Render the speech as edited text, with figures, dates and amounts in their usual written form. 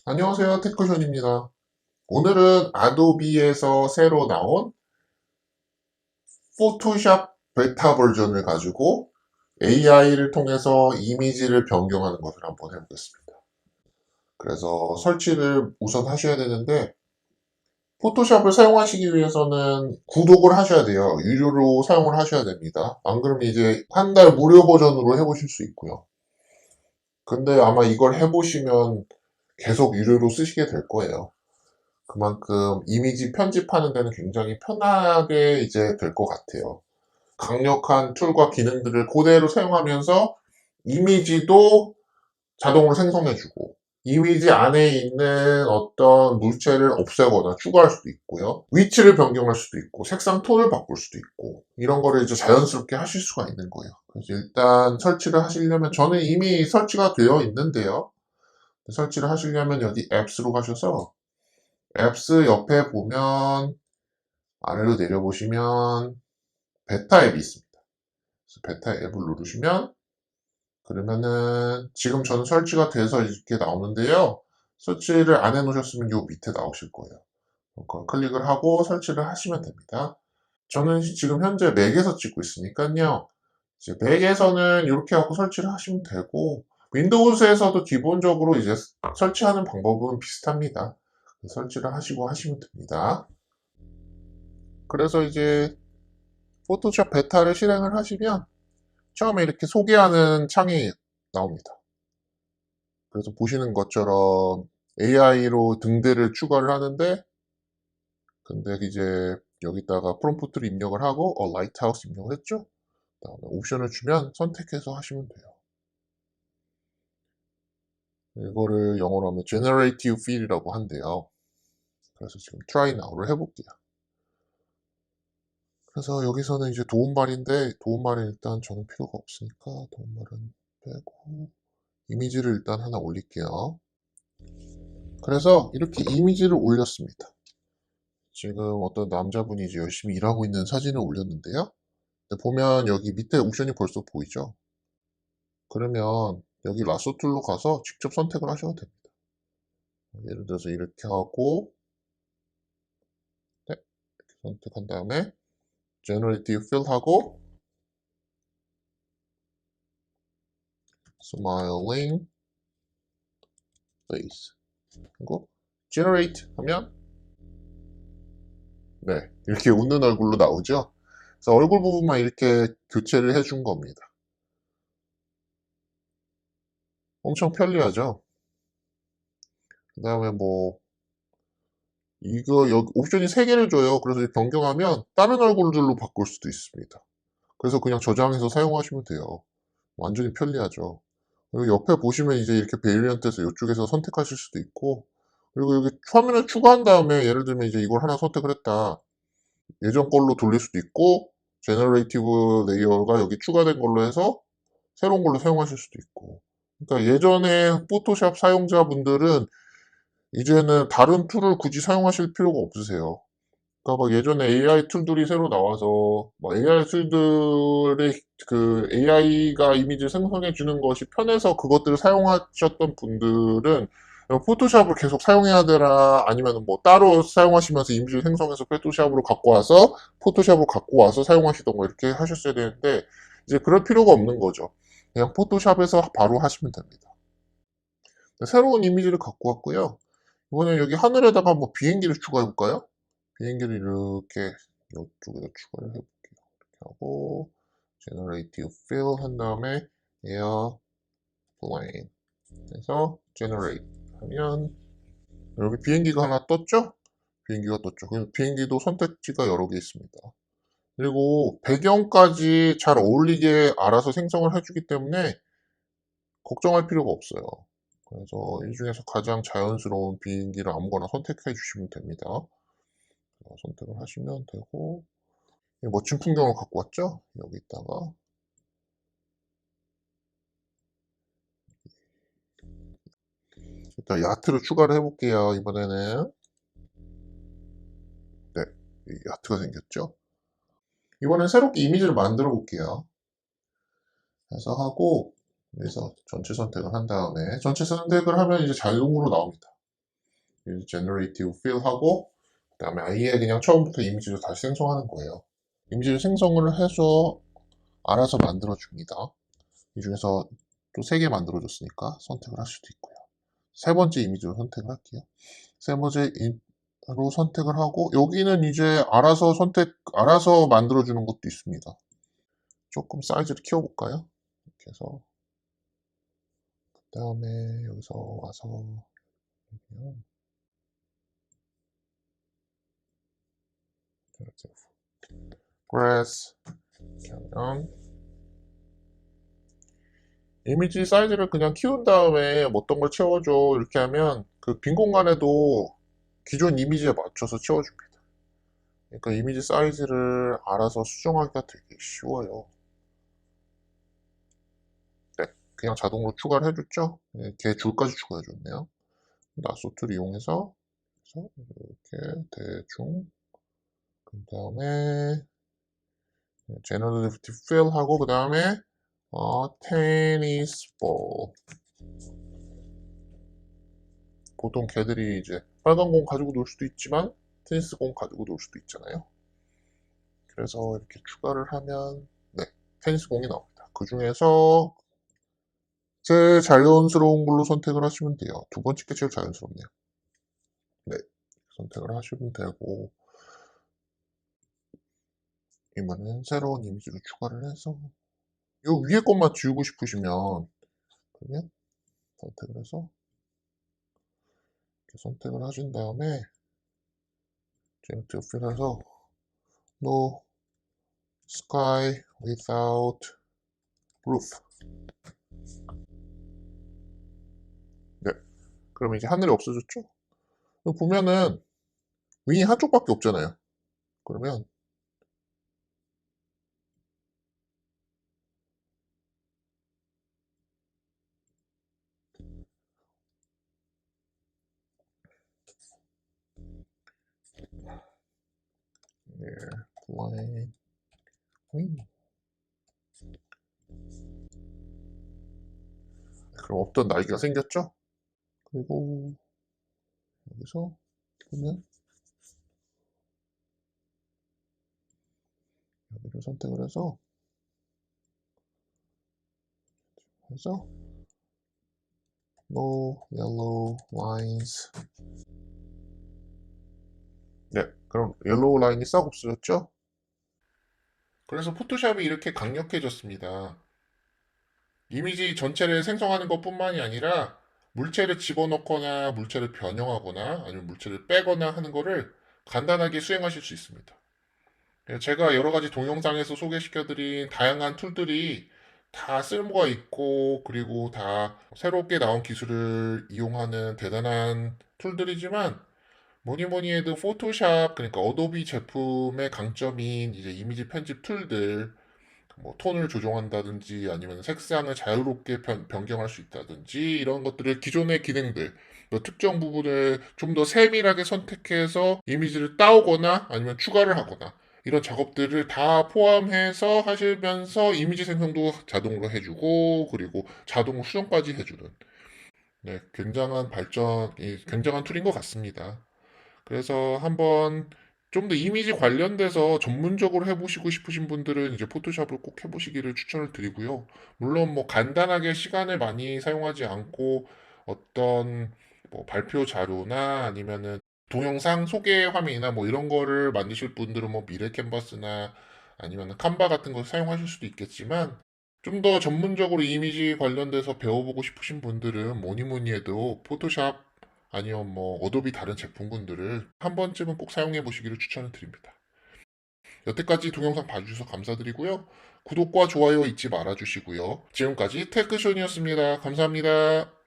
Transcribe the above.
안녕하세요, 테크션입니다. 오늘은 아도비에서 새로 나온 포토샵 베타 버전을 가지고 AI를 통해서 이미지를 변경하는 것을 한번 해보겠습니다. 그래서 설치를 우선 하셔야 되는데, 포토샵을 사용하시기 위해서는 구독을 하셔야 돼요. 유료로 사용을 하셔야 됩니다. 안 그러면 이제 한 달 무료 버전으로 해보실 수 있고요. 근데 아마 이걸 해보시면 계속 유료로 쓰시게 될 거예요. 그만큼 이미지 편집하는 데는 굉장히 편하게 이제 될 것 같아요. 강력한 툴과 기능들을 그대로 사용하면서 이미지도 자동으로 생성해주고, 이미지 안에 있는 어떤 물체를 없애거나 추가할 수도 있고요. 위치를 변경할 수도 있고, 색상 톤을 바꿀 수도 있고, 이런 거를 이제 자연스럽게 하실 수가 있는 거예요. 그래서 일단 설치를 하시려면, 저는 이미 설치가 되어 있는데요. 설치를 하시려면 여기 앱스로 가셔서 앱스 옆에 보면 아래로 내려보시면 베타 앱이 있습니다. 그래서 베타 앱을 누르시면 그러면은 지금 저는 설치가 돼서 이렇게 나오는데요. 설치를 안 해놓으셨으면 요 밑에 나오실 거예요. 그걸 클릭을 하고 설치를 하시면 됩니다. 저는 지금 현재 맥에서 찍고 있으니까요. 이제 맥에서는 이렇게 하고 설치를 하시면 되고 윈도우즈에서도 기본적으로 이제 설치하는 방법은 비슷합니다. 설치를 하시고 하시면 됩니다. 그래서 이제 포토샵 베타를 실행을 하시면 처음에 이렇게 소개하는 창이 나옵니다. 그래서 보시는 것처럼 AI로 등대를 추가를 하는데 근데 이제 여기다가 프롬프트를 입력을 하고 라이트하우스 입력을 했죠. 그다음에 옵션을 주면 선택해서 하시면 돼요. 이거를 영어로 하면 Generative Fill이라고 한대요. 그래서 지금 Try Now를 해볼게요. 그래서 여기서는 이제 도움말인데 도움말은 일단 저는 필요가 없으니까 도움말은 빼고 이미지를 일단 하나 올릴게요. 그래서 이렇게 이미지를 올렸습니다. 지금 어떤 남자분이 이제 열심히 일하고 있는 사진을 올렸는데요. 보면 여기 밑에 옵션이 벌써 보이죠? 그러면 여기 라sso 툴로 가서 직접 선택을 하셔도 됩니다. 예를 들어서 이렇게 하고 네, 이렇게 선택한 다음에 Generative Fill 하고 Smiling Face 그리고 Generate 하면 네, 이렇게 웃는 얼굴로 나오죠? 그래서 얼굴 부분만 이렇게 교체를 해준 겁니다. 엄청 편리하죠? 그 다음에 뭐 이거 여기 옵션이 3개를 줘요. 그래서 변경하면 다른 얼굴들로 바꿀 수도 있습니다. 그래서 그냥 저장해서 사용하시면 돼요. 완전히 편리하죠. 그리고 옆에 보시면 이제 이렇게 베리언트에서 이쪽에서 선택하실 수도 있고 그리고 여기 화면을 추가한 다음에 예를 들면 이제 이걸 하나 선택을 했다. 예전 걸로 돌릴 수도 있고 제너레이티브 레이어가 여기 추가된 걸로 해서 새로운 걸로 사용하실 수도 있고 그러니까 예전에 포토샵 사용자분들은 이제는 다른 툴을 굳이 사용하실 필요가 없으세요. 그러니까 막 예전에 AI 툴들이 새로 나와서 막 AI 툴들의 그 AI가 이미지 생성해 주는 것이 편해서 그것들을 사용하셨던 분들은 포토샵을 계속 사용해야 되나 아니면 뭐 따로 사용하시면서 이미지를 생성해서 포토샵으로 갖고 와서 사용하시던 거 이렇게 하셨어야 되는데 이제 그럴 필요가 없는 거죠. 그냥 포토샵에서 바로 하시면 됩니다. 새로운 이미지를 갖고 왔고요. 이번엔 여기 하늘에다가 뭐 비행기를 추가해 볼까요? 비행기를 이렇게 이쪽에다 추가를 해볼게요. 이렇게 하고 Generative Fill 한 다음에 Airplane 해서 Generate 하면 여기 비행기가 하나 떴죠? 비행기가 떴죠. 그럼 비행기도 선택지가 여러 개 있습니다. 그리고 배경까지 잘 어울리게 알아서 생성을 해주기 때문에 걱정할 필요가 없어요. 그래서 이 중에서 가장 자연스러운 비행기를 아무거나 선택해 주시면 됩니다. 선택을 하시면 되고 멋진 풍경을 갖고 왔죠? 여기다가 일단 야트를 추가를 해볼게요. 이번에는 네, 야트가 생겼죠? 이번엔 새롭게 이미지를 만들어 볼게요. 그래서 하고 여기서 전체 선택을 한 다음에 전체 선택을 하면 이제 자동으로 나옵니다. generative fill 하고 그 다음에 아예 그냥 처음부터 이미지를 다시 생성하는 거예요. 이미지를 생성을 해서 알아서 만들어줍니다. 이 중에서 또 3개 만들어줬으니까 선택을 할 수도 있고요. 세 번째 이미지로 선택을 할게요. 세 번째로 선택을 하고 여기는 이제 알아서 만들어주는 것도 있습니다. 조금 사이즈를 키워볼까요? 이렇게 해서 그 다음에 여기서 와서 grass 이렇게 하면 이미지 사이즈를 그냥 키운 다음에 뭐 어떤 걸 채워줘 이렇게 하면 그 빈 공간에도 기존 이미지에 맞춰서 채워줍니다. 그러니까 이미지 사이즈를 알아서 수정하기가 되게 쉬워요. 네, 그냥 자동으로 추가를 해줬죠. 네, 걔 줄까지 추가해줬네요. 나소트를 이용해서 이렇게 대충 그 다음에 generative fill 하고 그 다음에 테니스 볼. 보통 걔들이 이제 빨간 공 가지고 놀 수도 있지만 테니스 공 가지고 놀 수도 있잖아요. 그래서 이렇게 추가를 하면 네, 테니스 공이 나옵니다. 그 중에서 제일 자연스러운 걸로 선택을 하시면 돼요. 두 번째 게 제일 자연스럽네요. 네, 선택을 하시면 되고 이번엔 새로운 이미지로 추가를 해서 이 위에 것만 지우고 싶으시면 그러면 선택을 해서 이렇게 선택을 하신 다음에 generative fill에서 no sky without roof. 네, 그럼 이제 하늘이 없어졌죠? 보면은 윙이 한쪽밖에 없잖아요. 그러면 flying wing. 그럼 없던 날개가 생겼죠? 그리고 여기서 보면 여기를 선택을 해서 no yellow lines. 네, 그럼 옐로우 라인이 싹 없어졌죠? 그래서 포토샵이 이렇게 강력해졌습니다. 이미지 전체를 생성하는 것뿐만이 아니라 물체를 집어넣거나 물체를 변형하거나 아니면 물체를 빼거나 하는 거를 간단하게 수행하실 수 있습니다. 제가 여러 가지 동영상에서 소개시켜드린 다양한 툴들이 다 쓸모가 있고 그리고 다 새롭게 나온 기술을 이용하는 대단한 툴들이지만 뭐니 뭐니 해도 포토샵 그러니까 어도비 제품의 강점인 이제 이미지 편집 툴들 뭐 톤을 조정한다든지 아니면 색상을 자유롭게 변경할 수 있다든지 이런 것들을 기존의 기능들 뭐 특정 부분을 좀 더 세밀하게 선택해서 이미지를 따오거나 아니면 추가를 하거나 이런 작업들을 다 포함해서 하시면서 이미지 생성도 자동으로 해주고 그리고 자동 수정까지 해주는 네, 굉장한 툴인 것 같습니다. 그래서 한번 좀 더 이미지 관련돼서 전문적으로 해보시고 싶으신 분들은 이제 포토샵을 꼭 해보시기를 추천을 드리고요. 물론 뭐 간단하게 시간을 많이 사용하지 않고 어떤 뭐 발표 자료나 아니면은 동영상 소개 화면이나 뭐 이런 거를 만드실 분들은 뭐 미래 캔버스나 아니면 칸바 같은 거 사용하실 수도 있겠지만 좀 더 전문적으로 이미지 관련돼서 배워보고 싶으신 분들은 뭐니 뭐니 해도 포토샵 아니면 뭐 어도비 다른 제품군들을 한 번쯤은 꼭 사용해 보시기를 추천을 드립니다. 여태까지 동영상 봐주셔서 감사드리고요. 구독과 좋아요 잊지 말아주시고요. 지금까지 테크쇼니였습니다. 감사합니다.